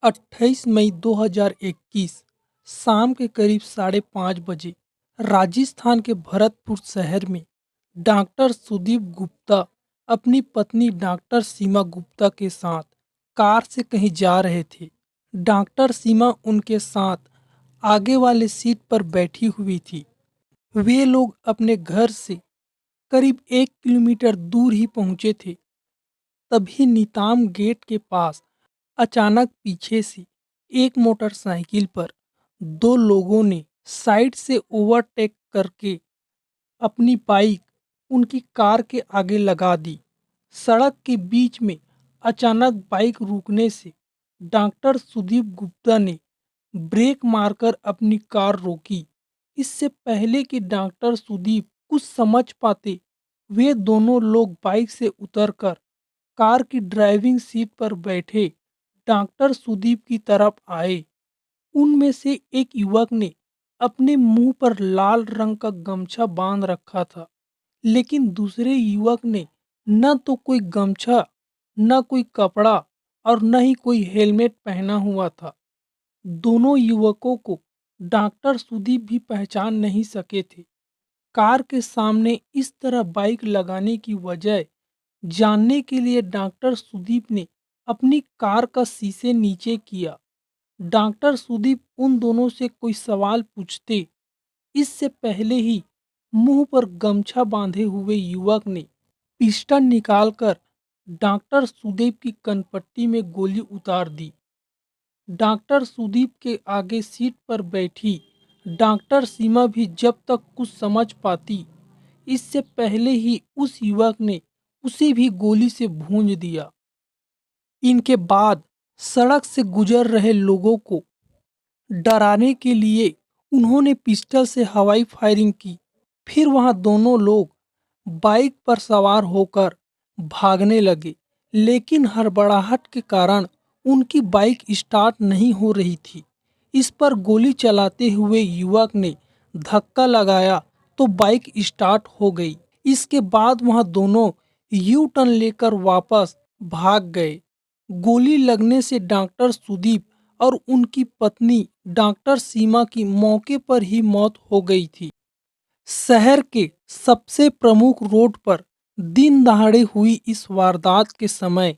28 मई 2021 शाम के करीब 5:30 बजे राजस्थान के भरतपुर शहर में डॉक्टर सुदीप गुप्ता अपनी पत्नी डॉक्टर सीमा गुप्ता के साथ कार से कहीं जा रहे थे। डॉक्टर सीमा उनके साथ आगे वाले सीट पर बैठी हुई थी। वे लोग अपने घर से करीब 1 किलोमीटर दूर ही पहुंचे थे। तभी नीताम गेट के पास अचानक पीछे से एक मोटरसाइकिल पर दो लोगों ने साइड से ओवरटेक करके अपनी बाइक उनकी कार के आगे लगा दी। सड़क के बीच में अचानक बाइक रुकने से डॉक्टर सुदीप गुप्ता ने ब्रेक मारकर अपनी कार रोकी। इससे पहले कि डॉक्टर सुदीप कुछ समझ पाते, वे दोनों लोग बाइक से उतरकर कार की ड्राइविंग सीट पर बैठे डॉक्टर सुदीप की तरफ आए। उनमें से एक युवक ने अपने मुंह पर लाल रंग का गमछा बांध रखा था, लेकिन दूसरे युवक ने न तो कोई गमछा, न कोई कपड़ा और न ही कोई हेलमेट पहना हुआ था। दोनों युवकों को डॉक्टर सुदीप भी पहचान नहीं सके थे। कार के सामने इस तरह बाइक लगाने की वजह जानने के लिए डॉक्टर सुदीप ने अपनी कार का शीशे नीचे किया। डॉक्टर सुदीप उन दोनों से कोई सवाल पूछते, इससे पहले ही मुंह पर गमछा बांधे हुए युवक ने पिस्टल निकालकर डॉक्टर सुदीप की कनपट्टी में गोली उतार दी। डॉक्टर सुदीप के आगे सीट पर बैठी डॉक्टर सीमा भी जब तक कुछ समझ पाती, इससे पहले ही उस युवक ने उसे भी गोली से भूंज दिया। इनके बाद सड़क से गुजर रहे लोगों को डराने के लिए उन्होंने पिस्टल से हवाई फायरिंग की। फिर वहां दोनों लोग बाइक पर सवार होकर भागने लगे, लेकिन हड़बड़ाहट के कारण उनकी बाइक स्टार्ट नहीं हो रही थी। इस पर गोली चलाते हुए युवक ने धक्का लगाया तो बाइक स्टार्ट हो गई। इसके बाद वहां दोनों यू टर्न लेकर वापस भाग गए। गोली लगने से डॉक्टर सुदीप और उनकी पत्नी डॉक्टर सीमा की मौके पर ही मौत हो गई थी। शहर के सबसे प्रमुख रोड पर दिन दहाड़े हुई इस वारदात के समय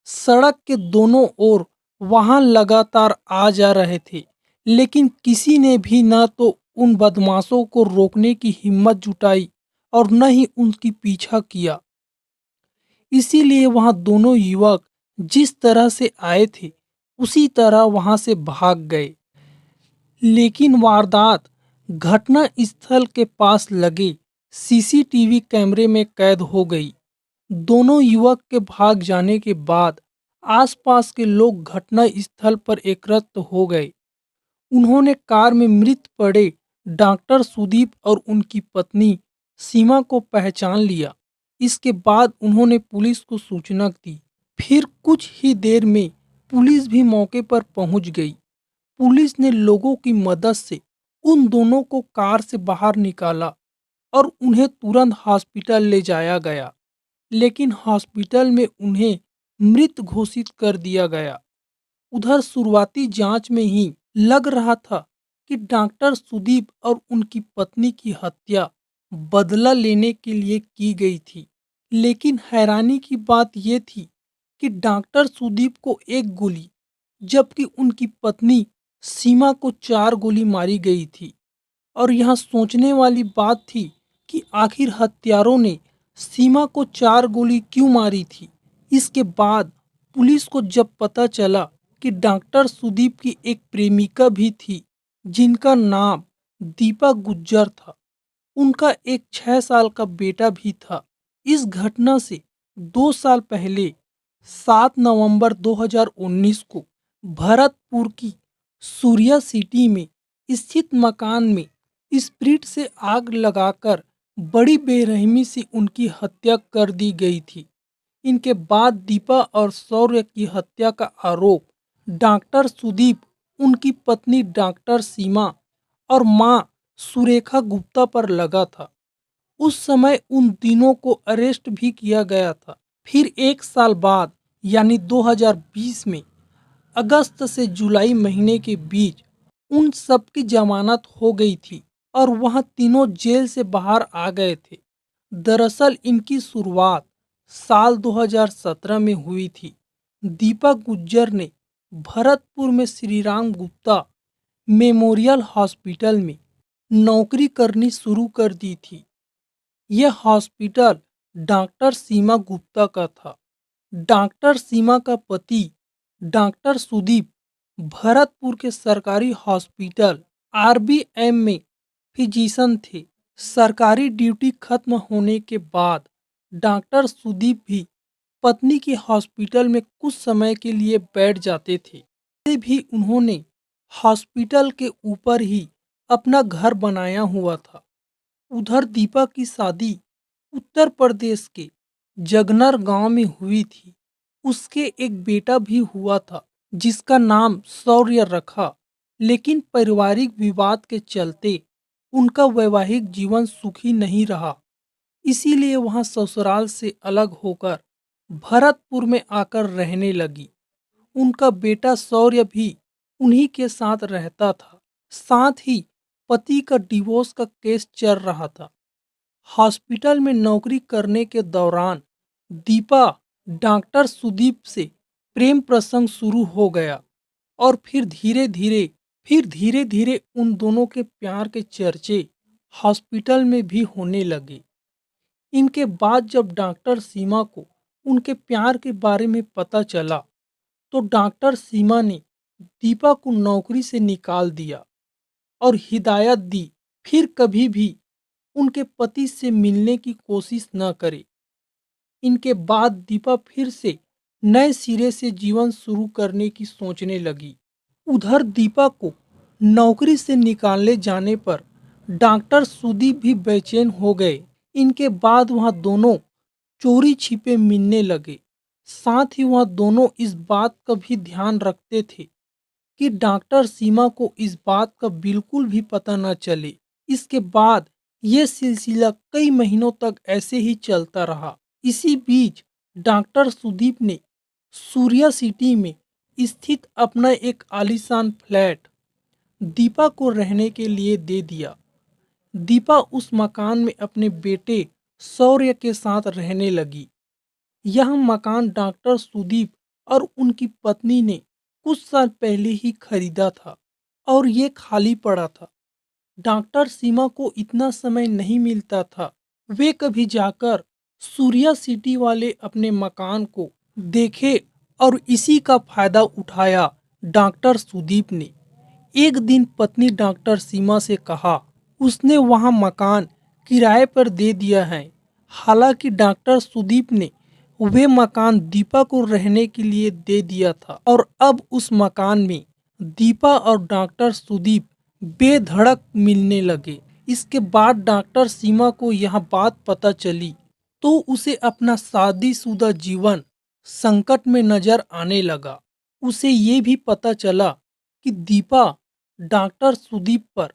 सड़क के दोनों ओर वाहन लगातार आ जा रहे थे, लेकिन किसी ने भी न तो उन बदमाशों को रोकने की हिम्मत जुटाई और न ही उनकी पीछा किया। इसीलिए वहां दोनों युवक जिस तरह से आए थे उसी तरह वहां से भाग गए। लेकिन वारदात घटना स्थल के पास लगे सीसीटीवी कैमरे में कैद हो गई। दोनों युवक के भाग जाने के बाद आसपास के लोग घटना स्थल पर एकत्र हो गए। उन्होंने कार में मृत पड़े डॉक्टर सुदीप और उनकी पत्नी सीमा को पहचान लिया। इसके बाद उन्होंने पुलिस को सूचना दी। फिर कुछ ही देर में पुलिस भी मौके पर पहुंच गई। पुलिस ने लोगों की मदद से उन दोनों को कार से बाहर निकाला और उन्हें तुरंत हॉस्पिटल ले जाया गया, लेकिन हॉस्पिटल में उन्हें मृत घोषित कर दिया गया। उधर शुरुआती जांच में ही लग रहा था कि डॉक्टर सुदीप और उनकी पत्नी की हत्या बदला लेने के लिए की गई थी, लेकिन हैरानी की बात यह थी कि डॉक्टर सुदीप को 1 गोली, जबकि उनकी पत्नी सीमा को 4 गोली मारी गई थी। और यहाँ सोचने वाली बात थी कि आखिर हत्यारों ने सीमा को 4 गोली क्यों मारी थी। इसके बाद पुलिस को जब पता चला कि डॉक्टर सुदीप की एक प्रेमिका भी थी जिनका नाम दीपा गुज्जर था। उनका एक 6 साल का बेटा भी था। इस घटना से 2 साल पहले 7 नवंबर 2019 को भरतपुर की सूर्या सिटी में स्थित मकान में स्प्रिट से आग लगाकर बड़ी बेरहमी से उनकी हत्या कर दी गई थी। इनके बाद दीपा और शौर्य की हत्या का आरोप डॉक्टर सुदीप, उनकी पत्नी डॉक्टर सीमा और मां सुरेखा गुप्ता पर लगा था। उस समय उन तीनों को अरेस्ट भी किया गया था। फिर 1 साल बाद यानी 2020 में अगस्त से जुलाई महीने के बीच उन सब की जमानत हो गई थी और वह तीनों जेल से बाहर आ गए थे। दरअसल इनकी शुरुआत साल 2017 में हुई थी। दीपक गुज्जर ने भरतपुर में श्री राम गुप्ता मेमोरियल हॉस्पिटल में नौकरी करनी शुरू कर दी थी। यह हॉस्पिटल डॉक्टर सीमा गुप्ता का था। डॉक्टर सीमा का पति डॉक्टर सुदीप भरतपुर के सरकारी हॉस्पिटल आरबीएम में फिजिशियन थे। सरकारी ड्यूटी खत्म होने के बाद डॉक्टर सुदीप भी पत्नी के हॉस्पिटल में कुछ समय के लिए बैठ जाते थे। वैसे भी उन्होंने हॉस्पिटल के ऊपर ही अपना घर बनाया हुआ था। उधर दीपा की शादी उत्तर प्रदेश के जगनर गांव में हुई थी। उसके एक बेटा भी हुआ था जिसका नाम शौर्य रखा, लेकिन पारिवारिक विवाद के चलते उनका वैवाहिक जीवन सुखी नहीं रहा। इसीलिए वहां ससुराल से अलग होकर भरतपुर में आकर रहने लगी। उनका बेटा शौर्य भी उन्हीं के साथ रहता था। साथ ही पति का डिवोर्स का केस चल रहा था। हॉस्पिटल में नौकरी करने के दौरान दीपा डॉक्टर सुदीप से प्रेम प्रसंग शुरू हो गया और फिर धीरे धीरे उन दोनों के प्यार के चर्चे हॉस्पिटल में भी होने लगे। इनके बाद जब डॉक्टर सीमा को उनके प्यार के बारे में पता चला तो डॉक्टर सीमा ने दीपा को नौकरी से निकाल दिया और हिदायत दी फिर कभी भी उनके पति से मिलने की कोशिश न करे। इनके बाद दीपा फिर से नए सिरे से जीवन शुरू करने की सोचने लगी। उधर दीपा को नौकरी से निकालने जाने पर डॉक्टर सुदीप भी बेचैन हो गए। इनके बाद वह दोनों चोरी छिपे मिलने लगे। साथ ही वह दोनों इस बात का भी ध्यान रखते थे कि डॉक्टर सीमा को इस बात का बिल्कुल भी पता न चले। इसके बाद ये सिलसिला कई महीनों तक ऐसे ही चलता रहा। इसी बीच डॉक्टर सुदीप ने सूर्या सिटी में स्थित अपना एक आलीशान फ्लैट दीपा को रहने के लिए दे दिया। दीपा उस मकान में अपने बेटे शौर्य के साथ रहने लगी। यह मकान डॉक्टर सुदीप और उनकी पत्नी ने कुछ साल पहले ही खरीदा था और ये खाली पड़ा था। डॉक्टर सीमा को इतना समय नहीं मिलता था। वे कभी जाकर सूर्या सिटी वाले अपने मकान को देखे और इसी का फायदा उठाया डॉक्टर सुदीप ने। एक दिन पत्नी डॉक्टर सीमा से कहा उसने वहां मकान किराए पर दे दिया है। हालांकि डॉक्टर सुदीप ने वे मकान दीपा को रहने के लिए दे दिया था और अब उस मकान में दीपा और डॉक्टर सुदीप बेधड़क मिलने लगे। इसके बाद डॉक्टर सीमा को यह बात पता चली तो उसे अपना शादीशुदा जीवन संकट में नजर आने लगा। उसे ये भी पता चला कि दीपा डॉक्टर सुदीप पर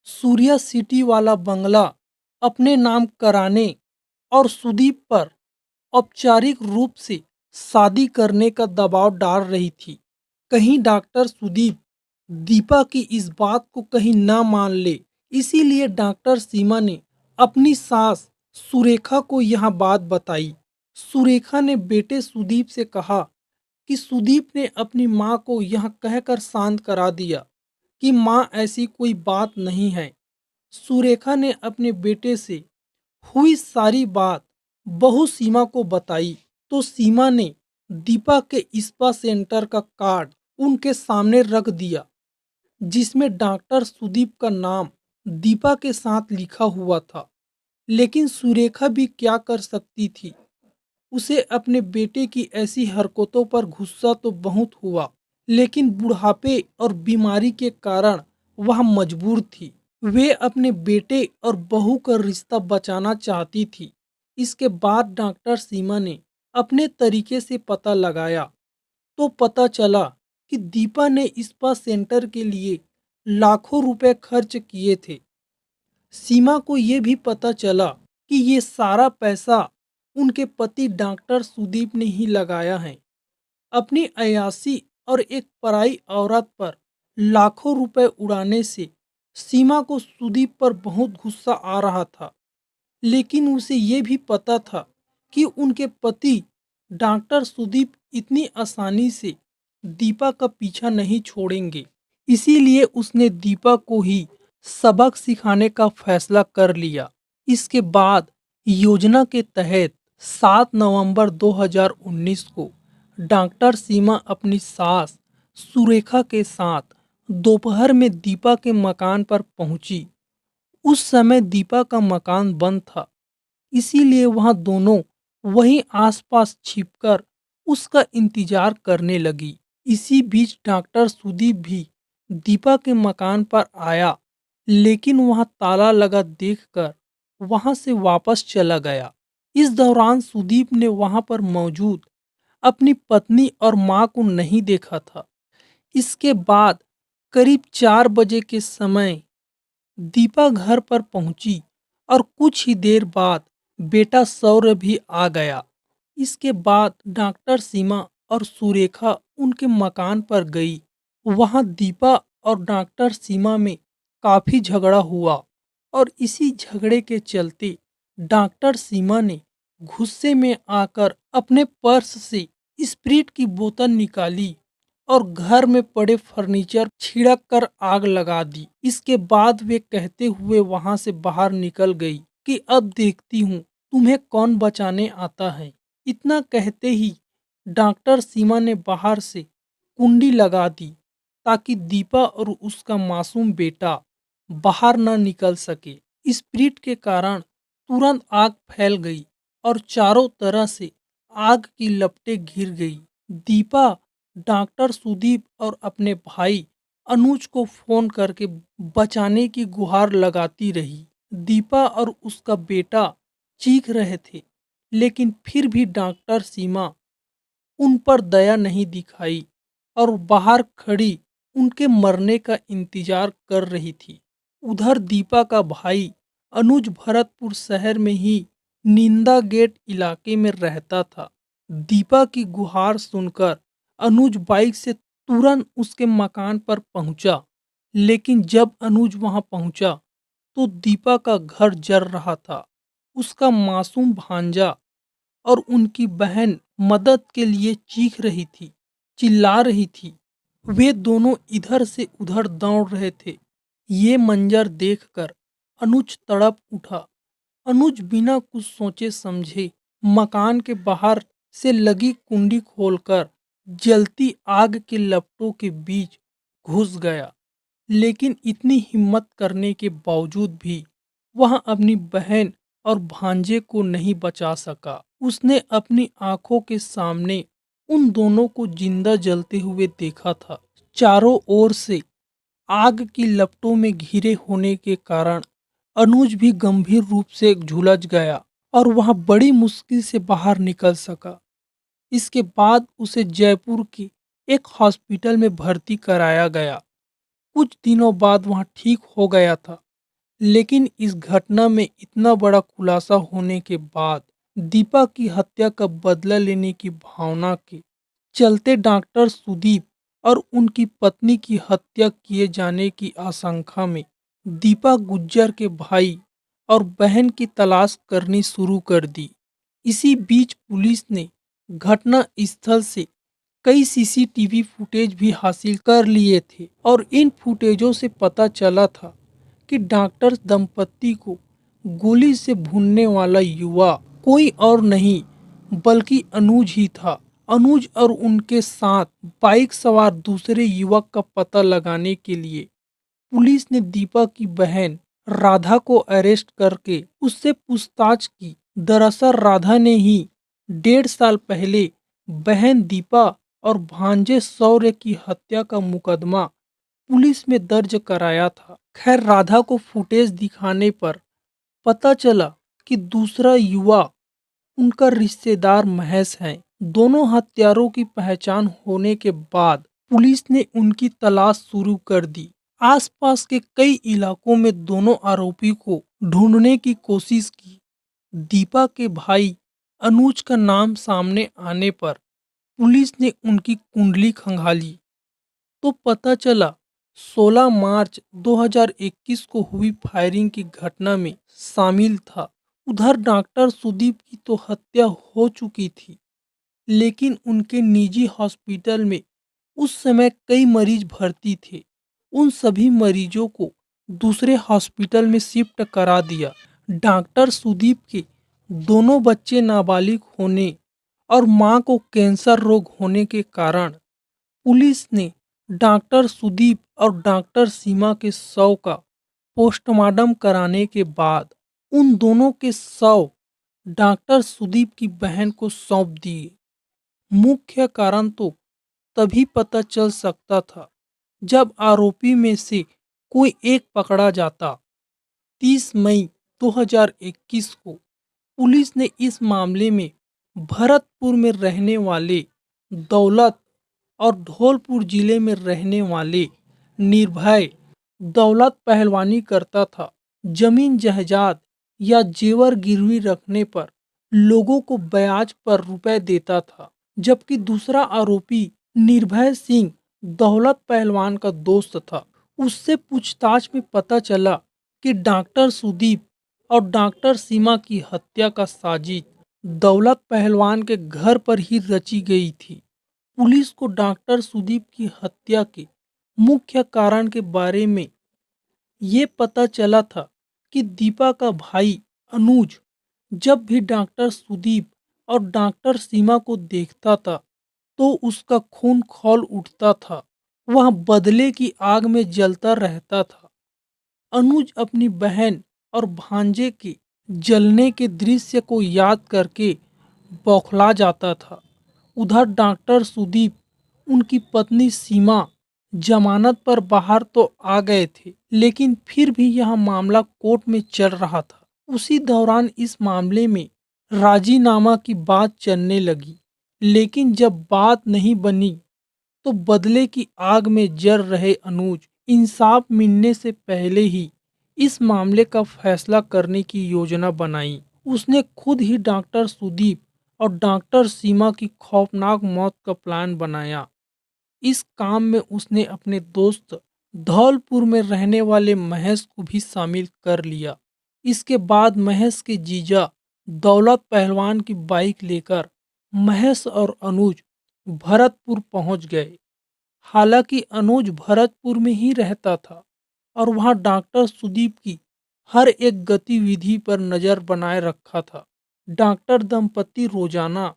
सूर्या सिटी वाला बंगला अपने नाम कराने और सुदीप पर औपचारिक रूप से शादी करने का दबाव डाल रही थी। कहीं डॉक्टर सुदीप दीपा की इस बात को कहीं ना मान ले। इसीलिए डॉक्टर सीमा ने अपनी सास सुरेखा को यह बात बताई। सुरेखा ने बेटे सुदीप से कहा कि सुदीप ने अपनी माँ को यह कहकर शांत करा दिया कि माँ ऐसी कोई बात नहीं है। सुरेखा ने अपने बेटे से हुई सारी बात बहू सीमा को बताई तो सीमा ने दीपा के स्पा सेंटर का कार्ड उनके सामने रख दिया जिसमें डॉक्टर सुदीप का नाम दीपा के साथ लिखा हुआ था। लेकिन सुरेखा भी क्या कर सकती थी। उसे अपने बेटे की ऐसी हरकतों पर गुस्सा तो बहुत हुआ, लेकिन बुढ़ापे और बीमारी के कारण वह मजबूर थी। वे अपने बेटे और बहू का रिश्ता बचाना चाहती थी। इसके बाद डॉक्टर सीमा ने अपने तरीके से पता लगाया तो पता चला कि दीपा ने स्पा सेंटर के लिए लाखों रुपए खर्च किए थे। सीमा को ये भी पता चला कि ये सारा पैसा उनके पति डॉक्टर सुदीप ने ही लगाया है। अपनी अयाशी और एक पराई औरत पर लाखों रुपए उड़ाने से सीमा को सुदीप पर बहुत गुस्सा आ रहा था। लेकिन उसे ये भी पता था कि उनके पति डॉक्टर सुदीप इतनी आसानी से दीपा का पीछा नहीं छोड़ेंगे। इसीलिए उसने दीपा को ही सबक सिखाने का फैसला कर लिया। इसके बाद योजना के तहत 7 नवंबर 2019 को डॉक्टर सीमा अपनी सास सुरेखा के साथ दोपहर में दीपा के मकान पर पहुंची। उस समय दीपा का मकान बंद था, इसीलिए वहां दोनों वहीं आसपास छिपकर उसका इंतजार करने लगी। इसी बीच डॉक्टर सुदीप भी दीपा के मकान पर आया, लेकिन वहां ताला लगा देखकर वहां से वापस चला गया। इस दौरान सुदीप ने वहां पर मौजूद अपनी पत्नी और मां को नहीं देखा था। इसके बाद करीब 4 बजे के समय दीपा घर पर पहुंची और कुछ ही देर बाद बेटा सौर्य भी आ गया। इसके बाद डॉक्टर सीमा और सुरेखा उनके मकान पर गई। वहां दीपा और डॉक्टर सीमा में काफी झगड़ा हुआ और इसी झगड़े के चलते डॉक्टर सीमा ने गुस्से में आकर अपने पर्स से स्प्रिट की बोतल निकाली और घर में पड़े फर्नीचर छिड़क कर आग लगा दी। इसके बाद वे कहते हुए वहां से बाहर निकल गई कि अब देखती हूँ तुम्हें कौन बचाने आता है। इतना कहते ही डॉक्टर सीमा ने बाहर से कुंडी लगा दी ताकि दीपा और उसका मासूम बेटा बाहर न निकल सके। स्प्रिट के कारण तुरंत आग फैल गई और चारों तरह से आग की लपटें घिर गई। दीपा डॉक्टर सुदीप और अपने भाई अनुज को फोन करके बचाने की गुहार लगाती रही। दीपा और उसका बेटा चीख रहे थे, लेकिन फिर भी डॉक्टर सीमा उन पर दया नहीं दिखाई और बाहर खड़ी उनके मरने का इंतजार कर रही थी। उधर दीपा का भाई अनुज भरतपुर शहर में ही निंदा गेट इलाके में रहता था। दीपा की गुहार सुनकर अनुज बाइक से तुरंत उसके मकान पर पहुंचा, लेकिन जब अनुज वहां पहुंचा तो दीपा का घर जल रहा था। उसका मासूम भांजा और उनकी बहन मदद के लिए चीख रही थी, चिल्ला रही थी। वे दोनों इधर से उधर दौड़ रहे थे। ये मंजर देखकर अनुज तड़प उठा। अनुज बिना कुछ सोचे समझे मकान के बाहर से लगी कुंडी खोलकर जलती आग के लपटों के बीच घुस गया। लेकिन इतनी हिम्मत करने के बावजूद भी वह अपनी बहन और भांजे को नहीं बचा सका। उसने अपनी आंखों के सामने उन दोनों को जिंदा जलते हुए देखा था। चारों ओर से आग की लपटों में घिरे होने के कारण अनुज भी गंभीर रूप से झुलस गया और वह बड़ी मुश्किल से बाहर निकल सका। इसके बाद उसे जयपुर की एक हॉस्पिटल में भर्ती कराया गया। कुछ दिनों बाद वह ठीक हो गया था। लेकिन इस घटना में इतना बड़ा खुलासा होने के बाद दीपा की हत्या का बदला लेने की भावना के चलते डॉक्टर सुदीप और उनकी पत्नी की हत्या किए जाने की आशंका में दीपा गुज्जर के भाई और बहन की तलाश करनी शुरू कर दी। इसी बीच पुलिस ने घटना स्थल से कई सीसीटीवी फुटेज भी हासिल कर लिए थे और इन फुटेजों से पता चला था कि डॉक्टर दंपत्ति को गोली से भूनने वाला युवा कोई और नहीं बल्कि अनुज ही था। अनुज और उनके साथ बाइक सवार दूसरे युवक का पता लगाने के लिए पुलिस ने दीपा की बहन राधा को अरेस्ट करके उससे पूछताछ की। दरअसल राधा ने ही 1.5 साल पहले बहन दीपा और भांजे शौर्य की हत्या का मुकदमा पुलिस में दर्ज कराया था। खैर, राधा को फुटेज दिखाने पर पता चला कि दूसरा युवा उनका रिश्तेदार महेश है। दोनों हत्यारों की पहचान होने के बाद पुलिस ने उनकी तलाश शुरू कर दी। आसपास के कई इलाकों में दोनों आरोपी को ढूंढने की कोशिश की। दीपा के भाई अनुज का नाम सामने आने पर पुलिस ने उनकी कुंडली खंगाली तो पता चला 16 मार्च 2021 को हुई फायरिंग की घटना में शामिल था। उधर डॉक्टर सुदीप की तो हत्या हो चुकी थी, लेकिन उनके निजी हॉस्पिटल में उस समय कई मरीज भर्ती थे। उन सभी मरीजों को दूसरे हॉस्पिटल में शिफ्ट करा दिया। डॉक्टर सुदीप के दोनों बच्चे नाबालिग होने और मां को कैंसर रोग होने के कारण पुलिस ने डॉक्टर सुदीप और डॉक्टर सीमा के शव का पोस्टमार्टम कराने के बाद उन दोनों के शव डॉक्टर सुदीप की बहन को सौंप दिए। मुख्य कारण तो तभी पता चल सकता था जब आरोपी में से कोई एक पकड़ा जाता। 30 मई 2021 को पुलिस ने इस मामले में भरतपुर में रहने वाले दौलत और धौलपुर जिले में रहने वाले निर्भय दौलत पहलवानी करता था। जमीन जायदाद या जेवर गिरवी रखने पर लोगों को ब्याज पर रुपए देता था, जबकि दूसरा आरोपी निर्भय सिंह दौलत पहलवान का दोस्त था। उससे पूछताछ में पता चला कि डॉक्टर सुदीप और डॉक्टर सीमा की हत्या का साजिश दौलत पहलवान के घर पर ही रची गई थी। पुलिस को डॉक्टर सुदीप की हत्या के मुख्य कारण के बारे में ये पता चला था कि दीपा का भाई अनुज जब भी डॉक्टर सुदीप और डॉक्टर सीमा को देखता था तो उसका खून खौल उठता था। वह बदले की आग में जलता रहता था। अनुज अपनी बहन और भांजे के जलने के दृश्य को याद करके बौखला जाता था। उधर डॉक्टर सुदीप, उनकी पत्नी सीमा जमानत पर बाहर तो आ गए थे, लेकिन फिर भी यह मामला कोर्ट में चल रहा था। उसी दौरान इस मामले में राजीनामा की बात चलने लगी, लेकिन जब बात नहीं बनी तो बदले की आग में जल रहे अनुज इंसाफ मिलने से पहले ही इस मामले का फैसला करने की योजना बनाई। उसने खुद ही डॉक्टर सुदीप और डॉक्टर सीमा की खौफनाक मौत का प्लान बनाया। इस काम में उसने अपने दोस्त धौलपुर में रहने वाले महेश को भी शामिल कर लिया। इसके बाद महेश के जीजा दौलत पहलवान की बाइक लेकर महेश और अनुज भरतपुर पहुंच गए। हालांकि अनुज भरतपुर में ही रहता था और वहां डॉक्टर सुदीप की हर एक गतिविधि पर नजर बनाए रखा था। डॉक्टर दंपति रोजाना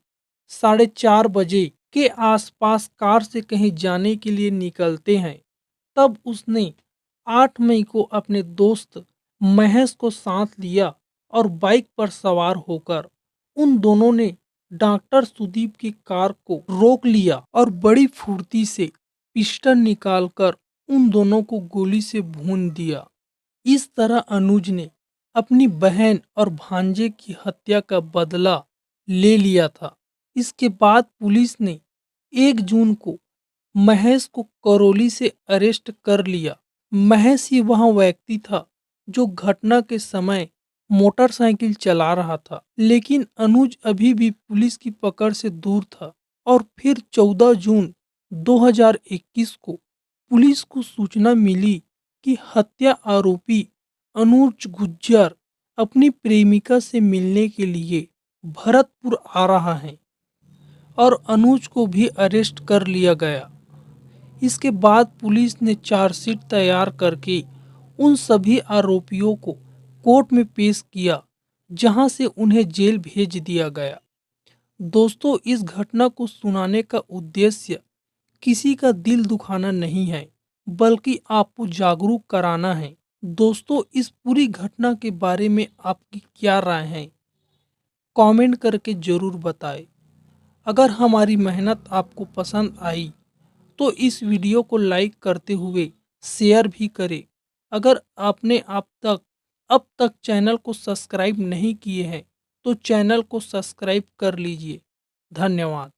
4:30 बजे के आसपास कार से कहीं जाने के लिए निकलते हैं। तब उसने 8 मई को अपने दोस्त महेश को साथ लिया और बाइक पर सवार होकर उन दोनों ने डॉक्टर सुदीप की कार को रोक लिया और बड़ी फुर्ती से पिस्टल निकालकर उन दोनों को गोली से भून दिया। इस तरह अनुज ने अपनी बहन और भांजे की हत्या का बदला ले लिया था। इसके बाद पुलिस ने 1 जून को महेश को करौली से अरेस्ट कर लिया। महेश ही वह व्यक्ति था जो घटना के समय मोटरसाइकिल चला रहा था, लेकिन अनुज अभी भी पुलिस की पकड़ से दूर था। और फिर 14 जून 2021 को पुलिस को सूचना मिली कि हत्या आरोपी अनुज गुज्जर अपनी प्रेमिका से मिलने के लिए भरतपुर आ रहा है और अनुज को भी अरेस्ट कर लिया गया। इसके बाद पुलिस ने चार्जशीट तैयार करके उन सभी आरोपियों को कोर्ट में पेश किया, जहां से उन्हें जेल भेज दिया गया। दोस्तों, इस घटना को सुनाने का उद्देश्य किसी का दिल दुखाना नहीं है, बल्कि आपको जागरूक कराना है। दोस्तों, इस पूरी घटना के बारे में आपकी क्या राय है? कमेंट करके जरूर बताएं। अगर हमारी मेहनत आपको पसंद आई तो इस वीडियो को लाइक करते हुए शेयर भी करें। अगर आपने अब तक चैनल को सब्सक्राइब नहीं किए हैं तो चैनल को सब्सक्राइब कर लीजिए। धन्यवाद।